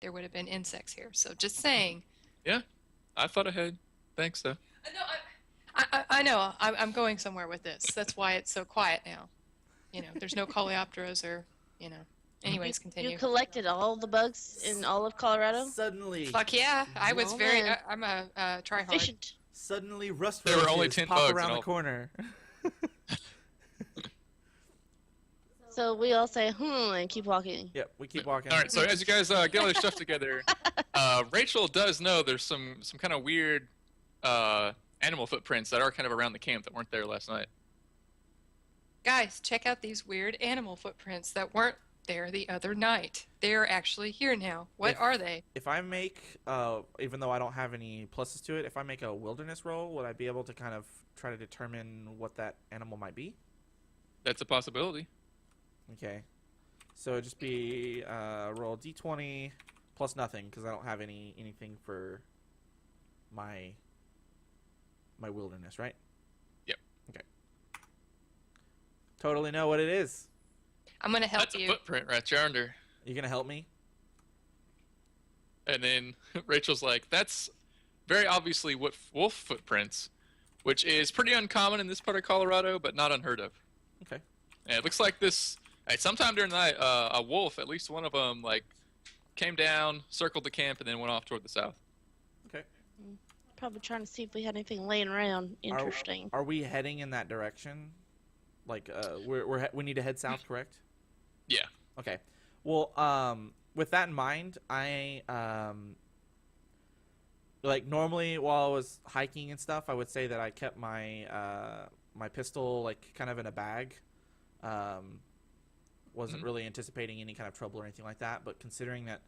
there would have been insects here. So just saying. Yeah, I thought ahead. Thanks, though. No, I know. I'm going somewhere with this. That's why it's so quiet now. There's no coleopteras or, you know. You Anyways, you continue. collected all the bugs in all of Colorado? Suddenly, Fuck yeah. I was Oh, very, man. I'm a try hard. Efficient. suddenly rust There were only roaches 10 pop bugs around in the all. corner. So we all say, and keep walking. Yep, we keep walking. All right, so as you guys get all your stuff together, Rachel does know there's some kind of weird animal footprints that are kind of around the camp that weren't there last night. Guys, check out these weird animal footprints that weren't there the other night. They're actually here now. What are they? If I make, even though I don't have any pluses to it, if I make a wilderness roll, would I be able to kind of try to determine what that animal might be? That's a possibility. Okay. So it'd just be roll d20 plus nothing because I don't have anything for my wilderness, right? Yep. Okay. Totally know what it is. I'm going to help That's a you. footprint right yonder. You gonna help me? And then Rachel's like, that's very obviously wolf footprints, which is pretty uncommon in this part of Colorado, but not unheard of. Okay. And it looks like this, sometime during the night, a wolf, at least one of them, like, came down, circled the camp, and then went off toward the south. Okay. Probably trying to see if we had anything laying around interesting. Are we heading in that direction? Like, we need to head south, correct? Yeah. Okay. Well, with that in mind, I like normally while I was hiking and stuff, I would say that I kept my my pistol like kind of in a bag. Wasn't really anticipating any kind of trouble or anything like that, but considering that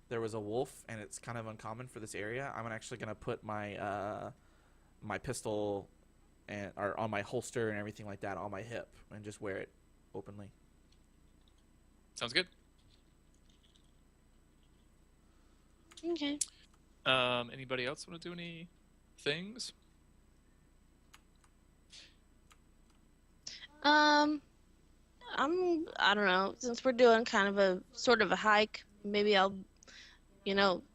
there was a wolf and it's kind of uncommon for this area, I'm actually gonna put my my pistol or on my holster and everything like that on my hip and just wear it openly. Sounds good. Okay. Anybody else want to do any things? I don't know. Since we're doing kind of a sort of a hike, maybe I'll,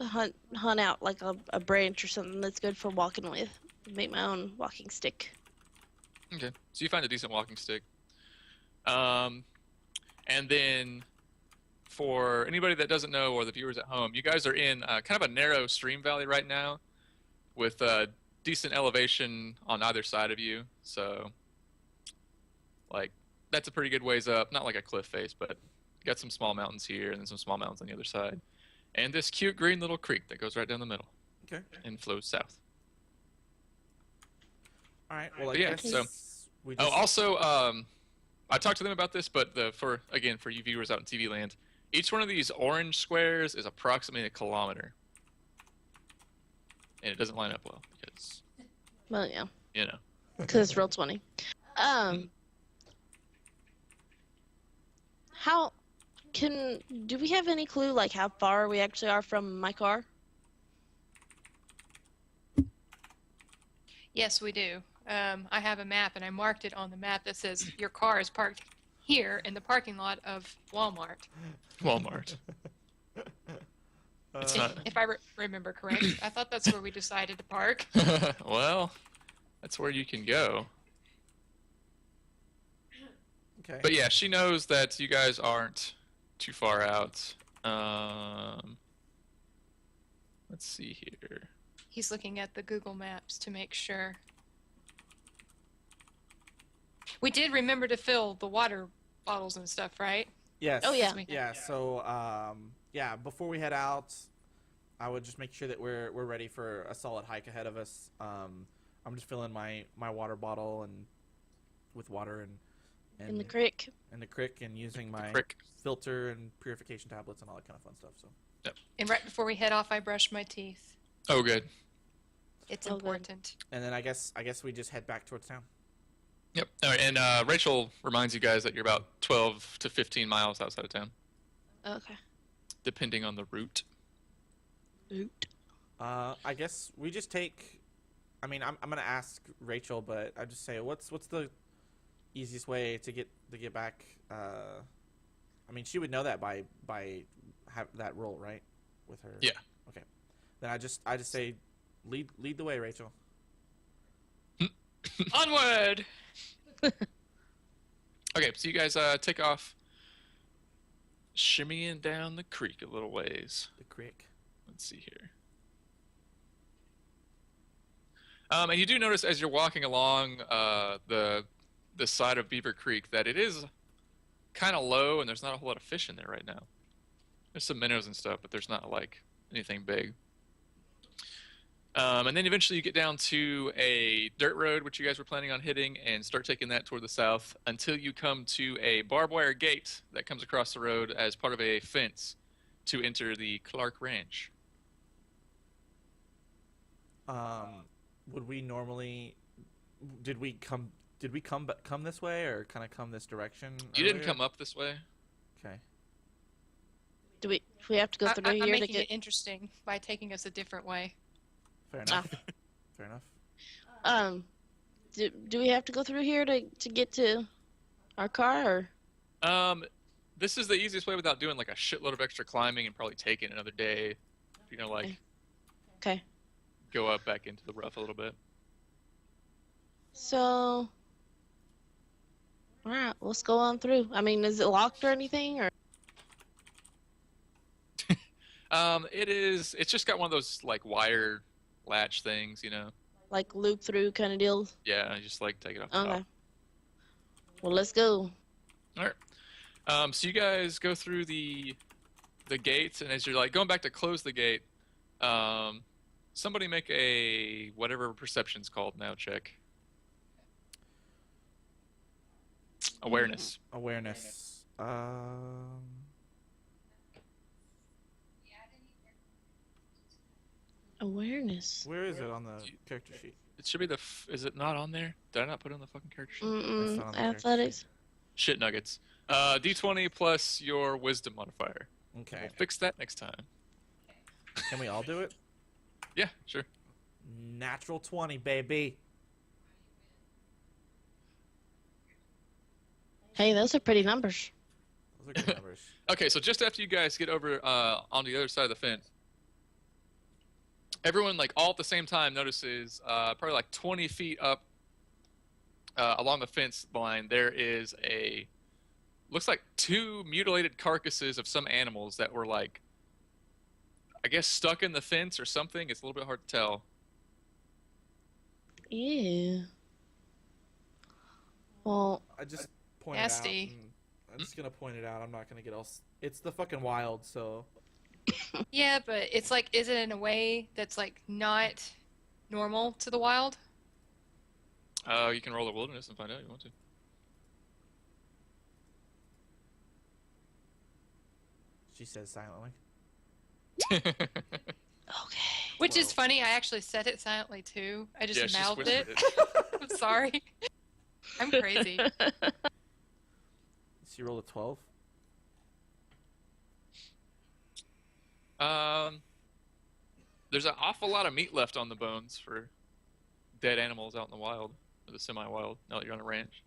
hunt out like a branch or something that's good for walking with. Make my own walking stick. Okay. So you find a decent walking stick. And then for anybody that doesn't know, or the viewers at home, you guys are in kind of a narrow stream valley right now with decent elevation on either side of you. So, like, that's a pretty good ways up. Not like a cliff face, but you got some small mountains here and then some small mountains on the other side. And this cute green little creek that goes right down the middle. Okay. And flows south. All right. Well, I Yeah, guess so- we just... Oh, also, I talked to them about this, but for you viewers out in TV land, each one of these orange squares is approximately a kilometer, and it doesn't line up well because Well, yeah, you know. because it's Roll20. Do we have any clue like how far we actually are from my car? Yes, we do. I have a map, and I marked it on the map that says your car is parked here in the parking lot of Walmart. Walmart. It's not. If I remember correct. I thought that's where we decided to park. Well, that's where you can go. Okay. But yeah, she knows that you guys aren't too far out. Let's see here. He's looking at the Google Maps to make sure. We did remember to fill the water bottles and stuff, right? Yes. Oh, yeah. Yeah. So, yeah, before we head out, I would just make sure that we're ready for a solid hike ahead of us. I'm just filling my water bottle and with water and In the creek. in the crick and using my Crick. filter and purification tablets and all that kind of fun stuff. So, And right before we head off, I brush my teeth. Oh, good. It's Oh, good. important. and then I guess we just head back towards town. Yep. All right, and Rachel reminds you guys that you're about 12 to 15 miles outside of town, Okay. depending on the route. Oot. I guess we just take. I mean, I'm gonna ask Rachel, but I just say, what's the easiest way to get back? I mean, she would know that by have that roll, right? with her? Yeah. Okay. Then I just say, lead the way, Rachel. Onward! Okay, so you guys take off, shimmying down the creek a little ways. The creek. Let's see here. And you do notice as you're walking along the side of Beaver Creek that it is kind of low and there's not a whole lot of fish in there right now. There's some minnows and stuff, but there's not like anything big. And then eventually you get down to a dirt road, which you guys were planning on hitting, and start taking that toward the south until you come to a barbed wire gate that comes across the road as part of a fence to enter the Clark Ranch. Would we normally? Did we come this way or kind of come this direction? You didn't earlier? come up this way. Okay. Do we have to go through I'm here to making get? it interesting by taking us a different way. Fair enough. Fair enough. Do we have to go through here to get to our car? Or? This is the easiest way without doing like a shitload of extra climbing and probably taking another day. You know, like Okay. go up back into the rough a little bit. So, all right, let's go on through. I mean, is it locked or anything, or? It is. It's just got one of those like wire latch things, you know. Like loop through kind of deal? Yeah, I just like take it off the Okay. top. Well, let's go. All right. So you guys go through the gates, and as you're like going back to close the gate, somebody make a whatever perception's called now check. Awareness. Awareness. Awareness. Where is it on the character sheet? It should be the. Is it not on there? Did I not put it on the fucking character sheet? Mm-mm. not on the character Athletics. Shit nuggets. D20 plus your wisdom modifier. Okay. We'll fix that next time. Can we all do it? Yeah, sure. Natural 20, baby. Hey, those are pretty numbers. Those are good numbers. Okay, so just after you guys get over on the other side of the fence, everyone, like, all at the same time notices probably like 20 feet up along the fence line, there is looks like two mutilated carcasses of some animals that were, like, I guess stuck in the fence or something. It's a little bit hard to tell. Yeah. Well, I just pointed Nasty. out. I'm just gonna point it out. I'm not gonna get all. It's the fucking wild, so. Yeah, but it's like, is it in a way that's like not normal to the wild? You can roll the wilderness and find out if you want to. She says silently. okay. Which is Well. funny. I actually said it silently too. I just Yeah, she mouthed whispered it. I'm sorry. I'm crazy. She rolled a 12. There's an awful lot of meat left on the bones for dead animals out in the wild, or the semi-wild, now that you're on a ranch.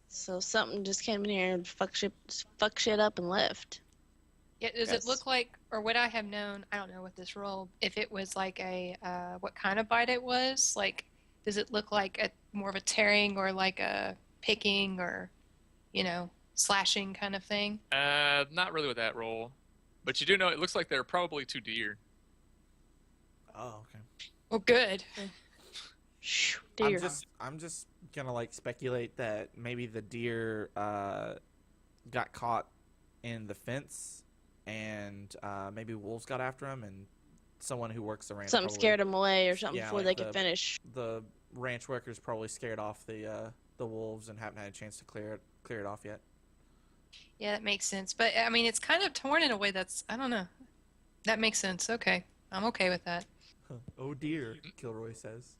So something just came in here and fuck shit up and left. Yeah, does Yes. it look like, or would I have known, I don't know what this roll, if it was like a, what kind of bite it was? Like, does it look like more of a tearing or like a picking or, slashing kind of thing? Not really with that roll, but you do know it looks like they're probably two deer. Oh, okay. Well, good. Shh, dear. I'm just gonna like speculate that maybe the deer got caught in the fence, and maybe wolves got after him, and someone who works the ranch Something probably, scared them away or something Yeah, before like they could finish. the ranch workers probably scared off the wolves and haven't had a chance to clear it off yet. Yeah, that makes sense. But, I mean, it's kind of torn in a way that's, I don't know. That makes sense. Okay. I'm okay with that. Oh dear, Kilroy says.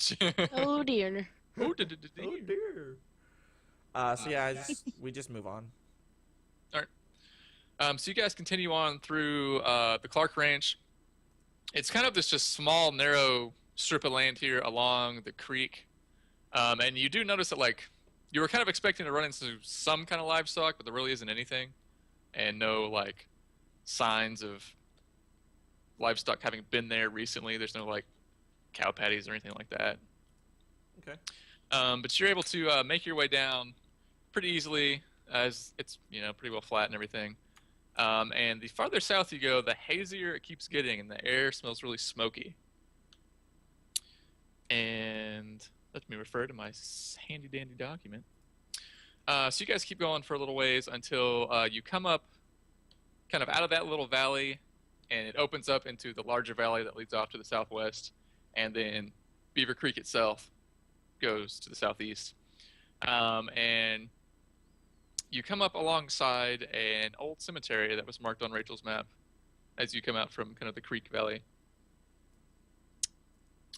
Oh dear. Oh, Oh dear. So yeah, we just move on. So you guys continue on through the Clark Ranch. It's kind of this just small, narrow strip of land here along the creek. And you do notice that, like, you were kind of expecting to run into some kind of livestock, but there really isn't anything. And no, like, signs of livestock having been there recently. There's no like cow patties or anything like that. Okay. But you're able to make your way down pretty easily, as it's pretty well flat and everything. And the farther south you go, the hazier it keeps getting, and the air smells really smoky. And let me refer to my handy dandy document. So you guys keep going for a little ways until you come up kind of out of that little valley, and it opens up into the larger valley that leads off to the southwest, and then Beaver Creek itself goes to the southeast. And you come up alongside an old cemetery that was marked on Rachel's map as you come out from kind of the creek valley.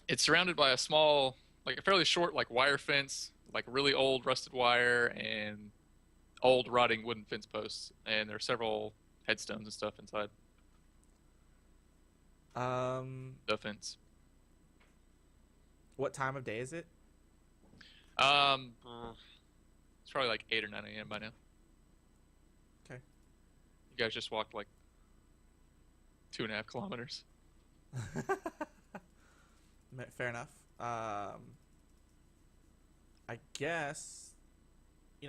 It's surrounded by a small, like a fairly short, like wire fence, like really old rusted wire and old rotting wooden fence posts. And there are several headstones and stuff inside the fence. What time of day is it? It's probably like 8 or 9 a.m. by now. Okay. You guys just walked like 2.5 kilometers. Fair enough. I guess,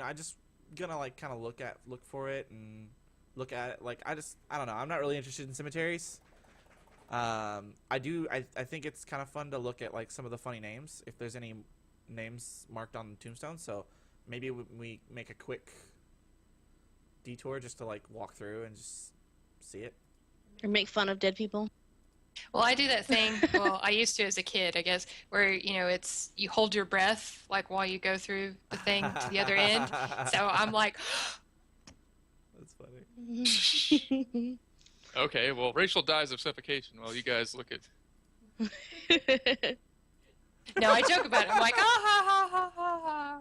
I just gonna like kind of look for it and look at it. Like I don't know. I'm not really interested in cemeteries. I think it's kind of fun to look at like some of the funny names if there's any names marked on the tombstone. So maybe we make a quick detour just to like walk through and just see it. Or make fun of dead people. Well, I do that thing. Well, I used to as a kid, I guess, where it's you hold your breath like while you go through the thing to the other end. So I'm like, That's funny. Okay, well, Rachel dies of suffocation while you guys look at. no, I joke about it. I'm like, ah ha ha ha ha ha.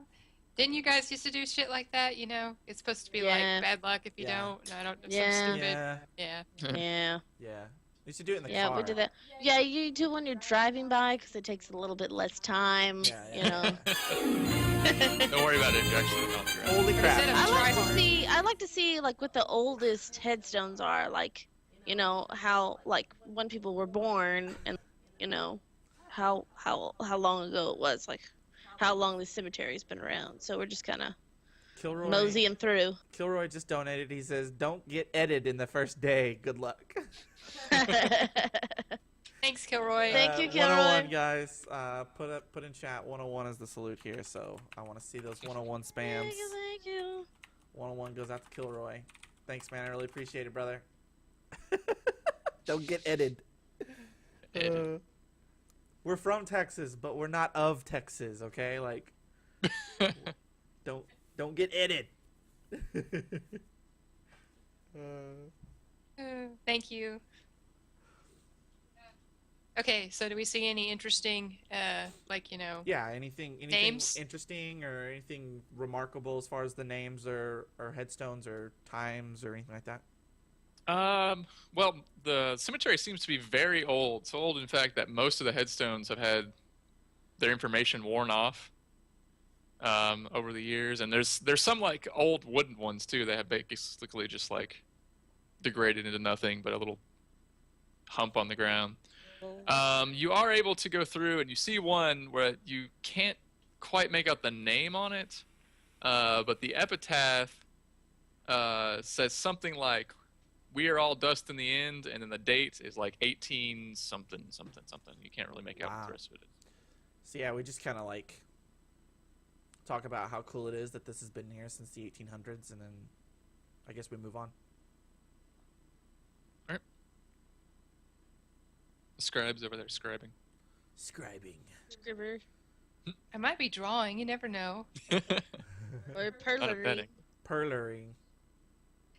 Didn't you guys used to do shit like that? It's supposed to be like bad luck if you don't. And I don't. Yeah. Some stupid. Yeah. Yeah. Yeah. Yeah. You should do it in the car. Yeah, we did that. Yeah, you do when you're driving by because it takes a little bit less time. Yeah. Don't worry about it. You're actually on the ground. Holy crap. Instead of I like to see like what the oldest headstones are, like, how like when people were born and how long ago it was, like how long the cemetery's been around. So we're just kind of moseying through. Kilroy just donated. He says, "Don't get edited in the first day. Good luck." Thanks, Kilroy. Thank you, Kilroy. 101 guys. Put in chat. 101 is the salute here, so I want to see those 101 spams. Thank you. 101 goes out to Kilroy. Thanks, man. I really appreciate it, brother. Don't get edited. We're from Texas, but we're not of Texas. Okay, like, don't get edited. Thank you. Okay, so do we see any interesting, Yeah, anything names? interesting or anything remarkable as far as the names or headstones or times or anything like that? Well, the cemetery seems to be very old. So old, in fact, that most of the headstones have had their information worn off over the years. And there's some like old wooden ones too that have basically just like degraded into nothing but a little hump on the ground. You are able to go through and you see one where you can't quite make out the name on it, but the epitaph says something like, "We are all dust in the end," and then the date is like 18 something something something. You can't really make out what the rest of it is. So yeah, we just kind of like talk about how cool it is that this has been here since the 1800s, and then I guess we move on. All right. The scribe's over there scribing. Scribing. Scribber. I might be drawing. You never know. Or Not a perlery. betting. Perlering.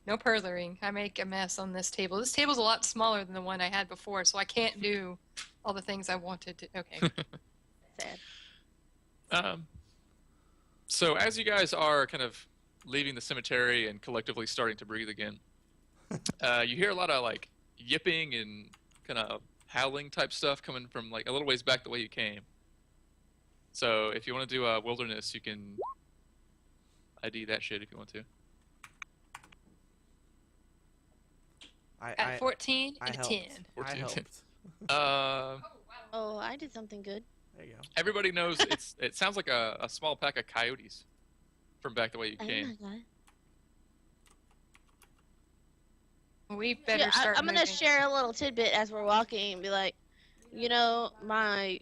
No perlering. I make a mess on this table. This table's a lot smaller than the one I had before, so I can't do all the things I wanted to. Okay. Sad. So as you guys are kind of leaving the cemetery and collectively starting to breathe again, you hear a lot of like yipping and kind of howling type stuff coming from like a little ways back the way you came. So if you want to do a wilderness, you can ID that shit if you want to. Got a 14 I and a helped. 10. I 14. helped. Oh, I did something good. There you go. Everybody knows it sounds like a small pack of coyotes from back the way you Oh came. my god. We Yeah, better start I'm gonna moving. share a little tidbit as we're walking and be like, you know, my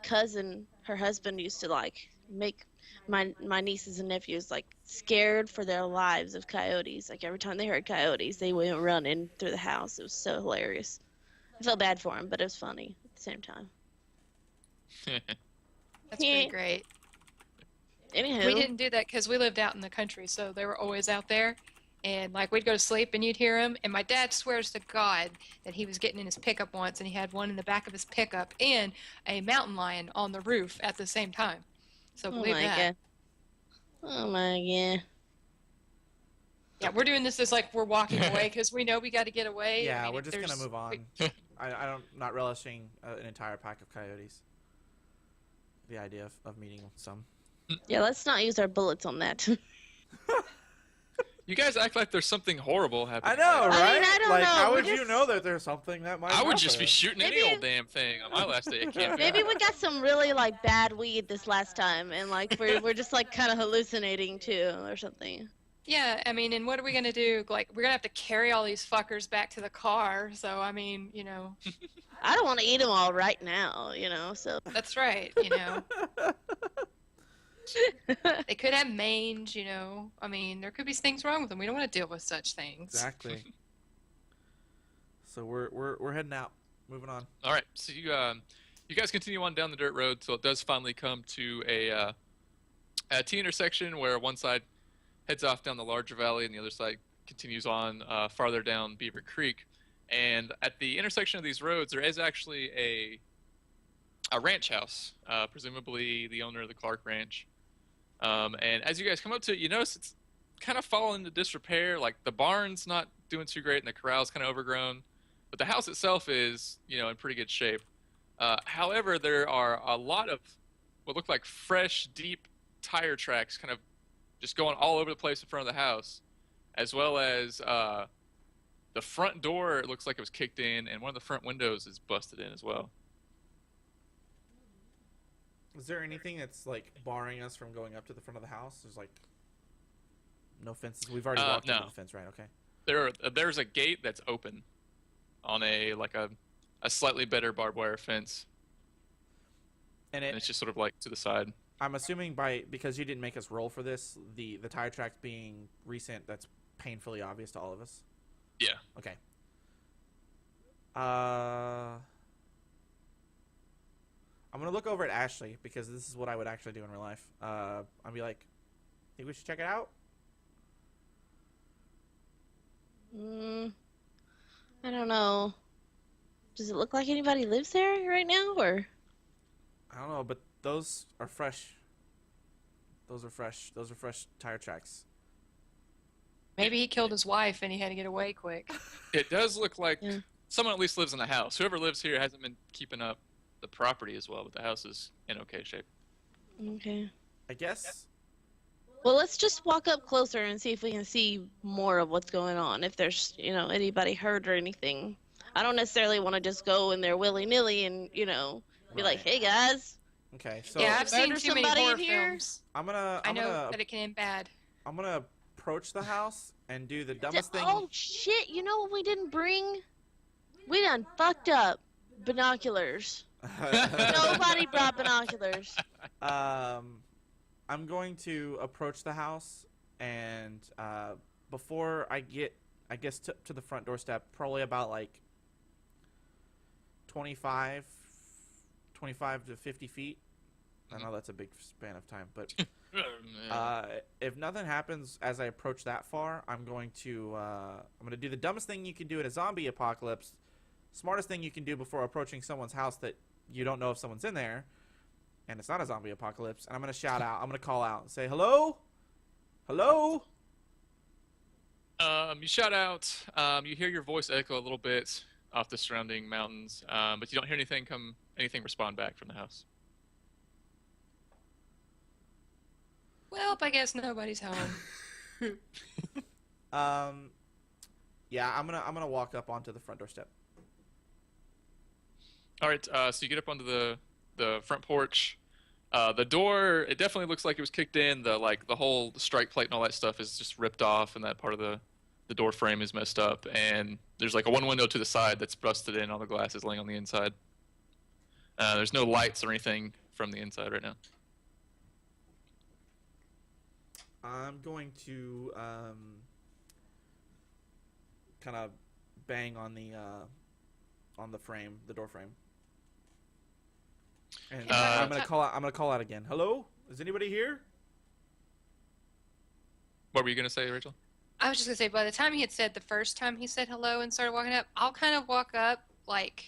cousin, her husband used to like make my nieces and nephews like scared for their lives of coyotes. Like every time they heard coyotes, they went running through the house. It was so hilarious. I felt bad for him, but it was funny at the same time. That's pretty great. Anywho, We didn't do that because we lived out in the country, so they were always out there. And like we'd go to sleep and you'd hear them. And my dad swears to God that he was getting in his pickup once and he had one in the back of his pickup and a mountain lion on the roof at the same time. So oh believe my that. god, oh my god. Yeah, we're doing this as like we're walking away because we know we got to get away. Yeah, I mean, we're if just gonna there's- move on. I don't not relishing an entire pack of coyotes. The idea of meeting some. Yeah, let's not use our bullets on that. You guys act like there's something horrible I happening. know, I mean, right? I don't like, know, how we're would you just- know that there's something that might I would just be happen? shooting any Maybe- old damn thing on my last day at camp. Maybe we got some really like bad weed this last time, and like we're just like kind of hallucinating too, or something. Yeah, I mean, and what are we gonna do? Like, we're gonna have to carry all these fuckers back to the car. So I mean, you know, I don't want to eat them all right now, you know. So that's right. You know, they could have mange. You know, I mean, there could be things wrong with them. We don't want to deal with such things. Exactly. So we're heading out. Moving on. All right, so you guys continue on down the dirt road till it does finally come to a T intersection where one side heads off down the larger valley and the other side continues on farther down Beaver Creek. And at the intersection of these roads, there is actually a ranch house, presumably the owner of the Clark Ranch. And as you guys come up to it, you notice it's kind of fallen into disrepair. Like the barn's not doing too great and the corral's kind of overgrown. But the house itself is, you know, in pretty good shape. However, there are a lot of what look like fresh, deep tire tracks kind of just going all over the place in front of the house, as well as the front door, it looks like it was kicked in, and one of the front windows is busted in as well. Is there anything that's like barring us from going up to the front of the house? There's like no fences. We've already walked over no. the fence, right? Okay. There's a gate that's open on a slightly better barbed wire fence, And and it's just sort of like to the side. I'm assuming because you didn't make us roll for this, the tire tracks being recent, that's painfully obvious to all of us. Yeah. Okay. I'm gonna look over at Ashley because this is what I would actually do in real life. I'll be like, think we should check it out? I don't know. Does it look like anybody lives there right now, or? I don't know, but those are fresh. Those are fresh. Those are fresh tire tracks. Maybe he killed his wife and he had to get away quick. It does look like Yeah. someone at least lives in the house. Whoever lives here hasn't been keeping up the property as well, but the house is in okay shape. Okay. I guess. Well, let's just walk up closer and see if we can see more of what's going on. If there's, you know, anybody hurt or anything. I don't necessarily want to just go in there willy-nilly and, you know, be like, Right. "Hey guys." Okay, so Yeah, I've seen murder too many somebody horror in here? films. I'm I know gonna that it can end bad. I'm gonna approach the house and do the dumbest thing. Oh shit! You know what we didn't bring? We done fucked up. Binoculars. Nobody brought binoculars. I'm going to approach the house, and before I get, I guess, to the front doorstep, probably about like 25 to 50 feet. I know that's a big span of time, but if nothing happens as I approach that far, I'm going to do the dumbest thing you can do in a zombie apocalypse, smartest thing you can do before approaching someone's house that you don't know if someone's in there, and it's not a zombie apocalypse. And I'm going to shout out. I'm going to call out and say, "Hello, hello." You shout out. You hear your voice echo a little bit off the surrounding mountains, but you don't hear anything respond back from the house. Well, I guess nobody's home. Yeah, I'm gonna walk up onto the front doorstep. All right, so you get up onto the front porch. The door, it definitely looks like it was kicked in. The whole strike plate and all that stuff is just ripped off, and that part of the door frame is messed up. And there's like a one window to the side that's busted in. All the glass is laying on the inside. There's no lights or anything from the inside right now. I'm going to kind of bang on the frame, the door frame. And I'm gonna call out. I'm gonna call out again. Hello, is anybody here? What were you gonna say, Rachel? I was just gonna say, by the time he had said the first time he said hello and started walking up, I'll kind of walk up like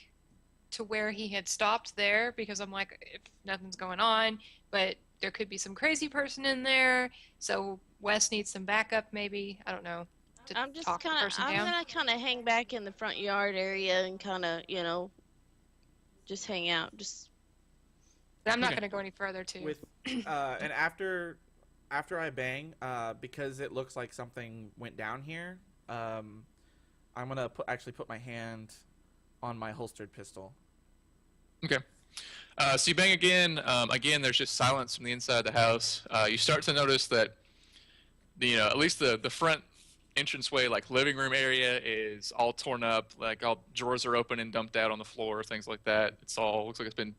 to where he had stopped there because I'm like, if nothing's going on, but there could be some crazy person in there, so Wes needs some backup, maybe. I don't know. To I'm just talk the kind of, person I'm down. gonna kind of hang back in the front yard area and kind of, just hang out. Just But I'm not Okay. gonna go any further too. With and after I bang, because it looks like something went down here, I'm gonna actually put my hand on my holstered pistol. Okay. So you bang again. Again, there's just silence from the inside of the house. You start to notice that at least the front entranceway, like living room area, is all torn up. Like all drawers are open and dumped out on the floor, things like that. It's all looks like it's been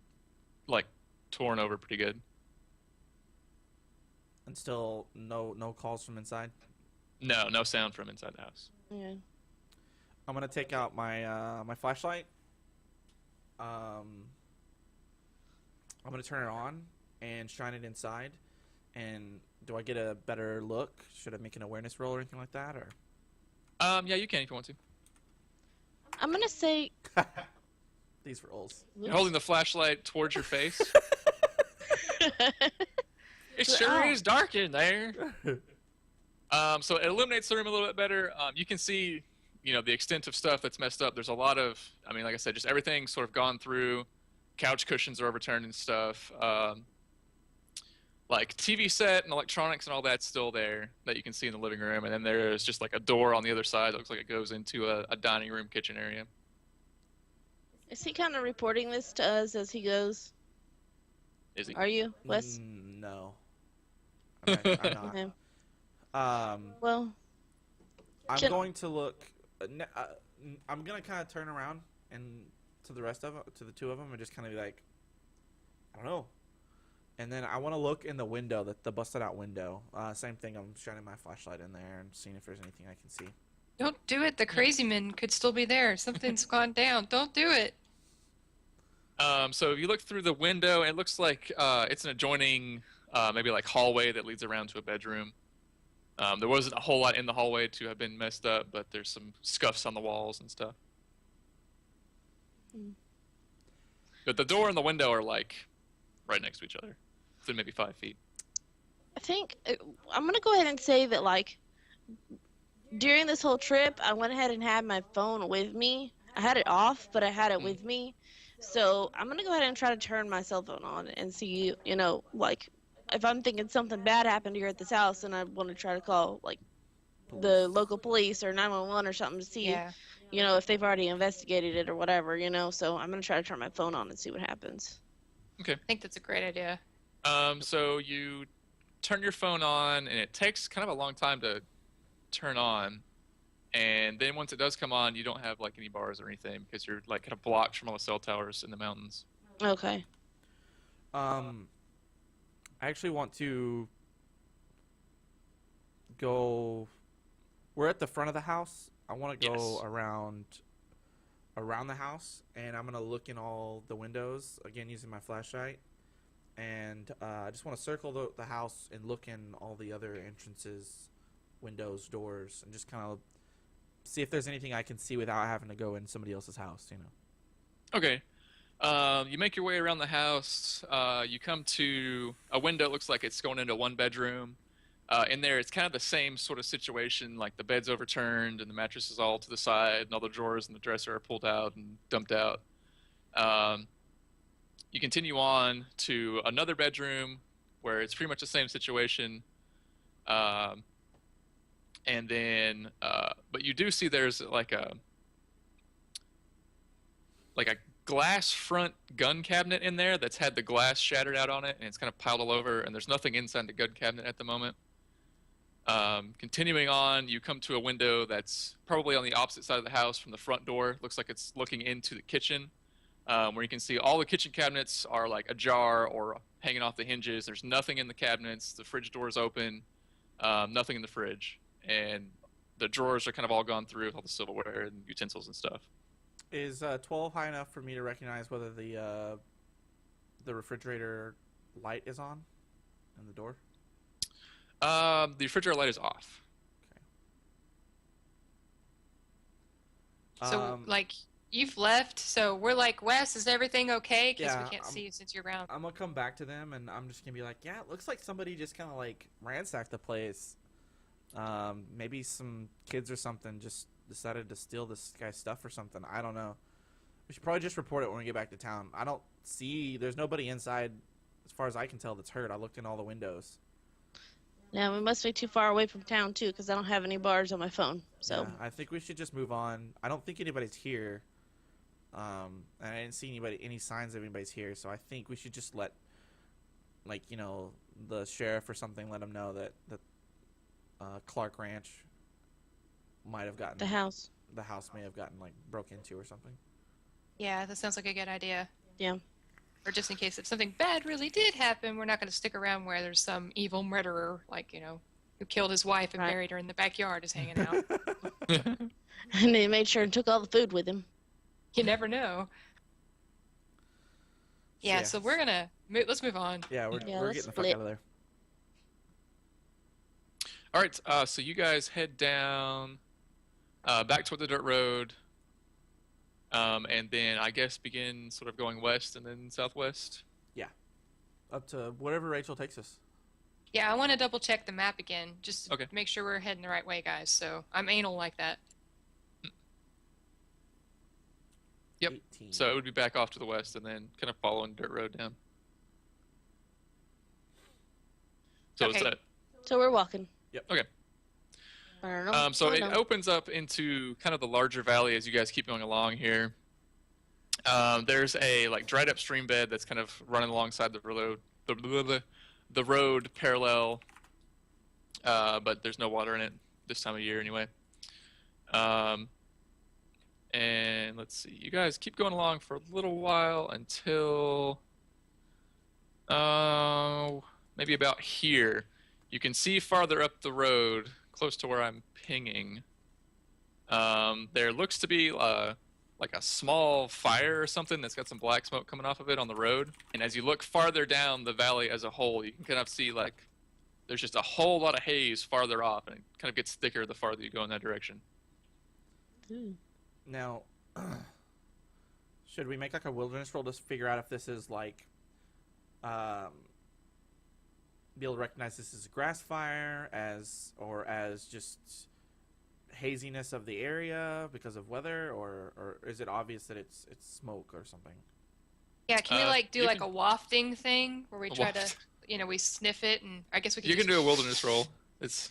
like torn over pretty good. And still no calls from inside. No sound from inside the house. yeah. I'm gonna take out my flashlight. I'm gonna turn it on and shine it inside. And do I get a better look? Should I make an awareness roll or anything like that? Or Yeah, you can if you want to. I'm gonna say. these rolls. You're holding the flashlight towards your face. It sure is dark in there. So it illuminates the room a little bit better. You can see, the extent of stuff that's messed up. There's a lot of, like I said, just everything sort of gone through. Couch cushions are overturned and stuff. Like TV set and electronics and all that's still there that you can see in the living room. And then there's just like a door on the other side that looks like it goes into a dining room kitchen area. Is he kind of reporting this to us as he goes? Is he? Are you, Wes? No. I'm not. Okay. I'm Well, Can- going to look. I'm gonna kind of turn around and to the rest of them, to the two of them, and just kind of be like, I don't know. And then I want to look in the window, the busted out window. Same thing. I'm shining my flashlight in there and seeing if there's anything I can see. Don't do it. The crazy men could still be there. Something's gone down. Don't do it. So if you look through the window, it looks like it's an adjoining, maybe like hallway that leads around to a bedroom. There wasn't a whole lot in the hallway to have been messed up, but there's some scuffs on the walls and stuff. Mm. But the door and the window are like right next to each other, so maybe 5 feet. I think I'm gonna go ahead and say that like during this whole trip, I went ahead and had my phone with me. I had it off, but I had it with me. So I'm gonna go ahead and try to turn my cell phone on and see, like if I'm thinking something bad happened here at this house, and I want to try to call like the local police or 911 or something to see, Yeah. if they've already investigated it or whatever, So I'm gonna try to turn my phone on and see what happens. Okay. I think that's a great idea. So you turn your phone on, and it takes kind of a long time to turn on. And then once it does come on, you don't have like any bars or anything because you're like kind of blocked from all the cell towers in the mountains. Okay. I actually want to go. We're at the front of the house. I want to go Yes. around the house, and I'm gonna look in all the windows again using my flashlight, and I just want to circle the house and look in all the other entrances, windows, doors, and just kind of see if there's anything I can see without having to go in somebody else's house. Okay. You make your way around the house. You come to a window. It looks like it's going into one bedroom. In there, it's kind of the same sort of situation. Like the bed's overturned and the mattress is all to the side, and all the drawers and the dresser are pulled out and dumped out. You continue on to another bedroom where it's pretty much the same situation. And then, but you do see there's like a glass front gun cabinet in there that's had the glass shattered out on it, and it's kind of piled all over, and there's nothing inside the gun cabinet at the moment. Continuing on, you come to a window that's probably on the opposite side of the house from the front door. Looks like it's looking into the kitchen, where you can see all the kitchen cabinets are like ajar or hanging off the hinges. There's nothing in the cabinets. The fridge door is open. Nothing in the fridge. And the drawers are kind of all gone through with all the silverware and utensils and stuff. Is 12 high enough for me to recognize whether the refrigerator light is on in the door? The refrigerator light is off. Okay. So, like, you've left, so we're like, Wes, is everything okay? Because Yeah, we can't see you since you're around. I'm gonna come back to them, and I'm just gonna be like, yeah, it looks like somebody just kind of like ransacked the place. Maybe some kids or something just decided to steal this guy's stuff or something. I don't know. We should probably just report it when we get back to town. There's nobody inside, as far as I can tell, that's hurt. I looked in all the windows. Yeah, we must be too far away from town too, because I don't have any bars on my phone. So Yeah, I think we should just move on. I don't think anybody's here. And I didn't see any signs of anybody's here, so I think we should just let, like, the sheriff or something, let him know that Clark Ranch might have gotten the house. The house may have gotten like broke into or something. Yeah, that sounds like a good idea. Yeah. Or just in case if something bad really did happen, we're not going to stick around where there's some evil murderer, like, who killed his wife and Right. buried her in the backyard is hanging out. And they made sure and took all the food with him. You never know. Yeah, Yeah. so we're going to let's move on. Yeah, we're let's getting the fuck split. out of there. All right, so you guys head down back toward the dirt road, and then I guess begin sort of going west and then southwest. Up to whatever Rachel takes us. Yeah, I want to double check the map again, just to Okay. make sure we're heading the right way, guys. So I'm anal like that. Yep. 18. So it would be back off to the west and then kind of following dirt road down. So Okay. it's that. So we're walking. Okay. I don't know. So I it don't know. opens up into kind of the larger valley as you guys keep going along here. There's a like dried up stream bed that's kind of running alongside the road, the road parallel, but there's no water in it this time of year anyway. And let's see, you guys keep going along for a little while until maybe about here. You can see farther up the road, close to where I'm pinging. There looks to be like a small fire or something that's got some black smoke coming off of it on the road. And as you look farther down the valley as a whole, you can kind of see like there's just a whole lot of haze farther off, and it kind of gets thicker the farther you go in that direction. Ooh. Now, should we make like a wilderness roll to figure out if this is like, be able to recognize this as a grass fire as just haziness of the area because of weather, or is it obvious that it's smoke or something? Yeah, can we like do you like can- a wafting thing where we A try waft. to, we sniff it, and I guess we can. You can just- do a wilderness roll. It's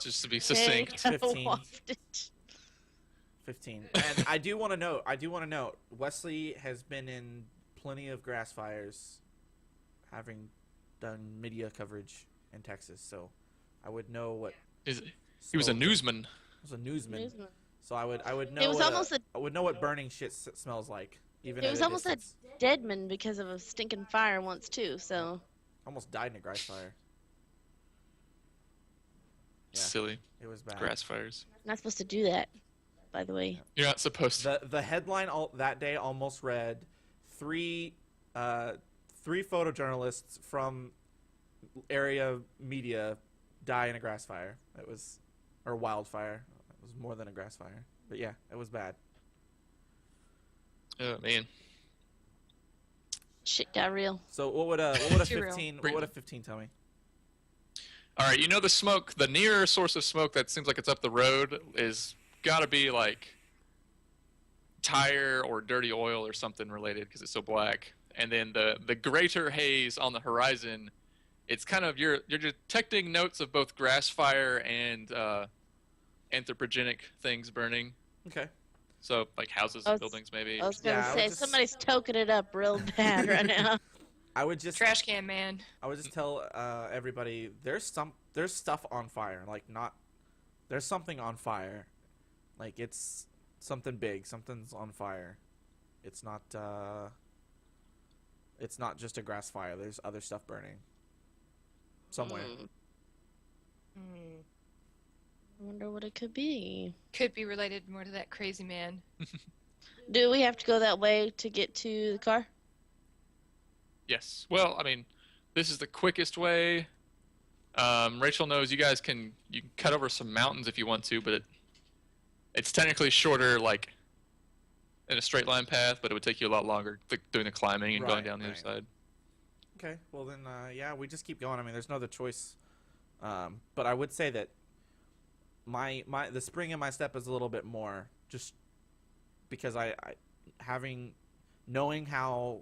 just to be succinct. 15. 15. And I do want to note, Wesley has been in plenty of grass fires, having done media coverage in Texas, so I would know what. He was a smoke- newsman. He was a newsman, Newsman. so I would know. It was what almost a- I would know what burning shit smells like, even. It at was a almost a distance. Deadman because of a stinking fire once too. So Almost died in a grass fire. Yeah. Silly It was bad. grass fires. not supposed to do that, by the way. You're not supposed to. The headline that day almost read, three photojournalists from area media die in a grass fire. Or wildfire. It was more than a grass fire. But yeah, it was bad. Oh man. Shit got real. So what would a Too real. 15 what would a 15 tell me? All right, the smoke, the nearer source of smoke that seems like it's up the road is got to be like tire or dirty oil or something related because it's so black. And then the greater haze on the horizon it's kind of you're detecting notes of both grass fire and anthropogenic things burning. Okay. So like houses I and was- buildings maybe. I was gonna Yeah, I would say just- somebody's toking it up real bad right now. I would just Trash can man. tell everybody there's stuff on fire. Like there's something on fire. Like it's something big. Something's on fire. It's not just a grass fire. There's other stuff burning somewhere. I wonder what it could be. Could be related more to that crazy man. Do we have to go that way to get to the car? Yes. Well, I mean, this is the quickest way. Rachel knows you can cut over some mountains if you want to, but it's technically shorter, like in a straight line path, but it would take you a lot longer doing the climbing and going down the other side. Okay. Well then, yeah, we just keep going. I mean, there's no other choice. But I would say that the spring in my step is a little bit more just because knowing how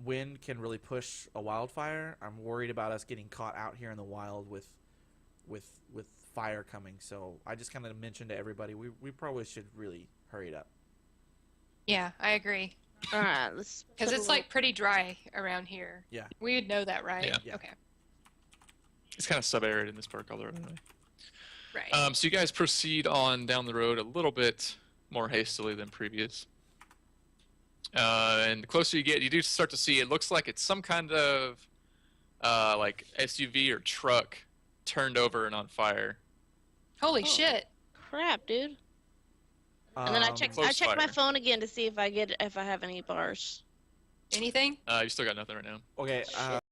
wind can really push a wildfire. I'm worried about us getting caught out here in the wild with fire coming. So I just kind of mentioned to everybody we probably should really hurry it up. Yeah, I agree. All right, let's. Because put a it's little- like pretty dry around here. Yeah. We would know that, right? Yeah. Yeah. Okay. It's kind of sub-arid in this part of Colorado. Right. So you guys proceed on down the road a little bit more hastily than previous. And the closer you get, you do start to see it looks like it's some kind of like SUV or truck turned over and on fire. Holy Oh. shit. Crap, dude. And then I check Close my fire. phone again to see if I have any bars. Anything? You still got nothing right now. Okay.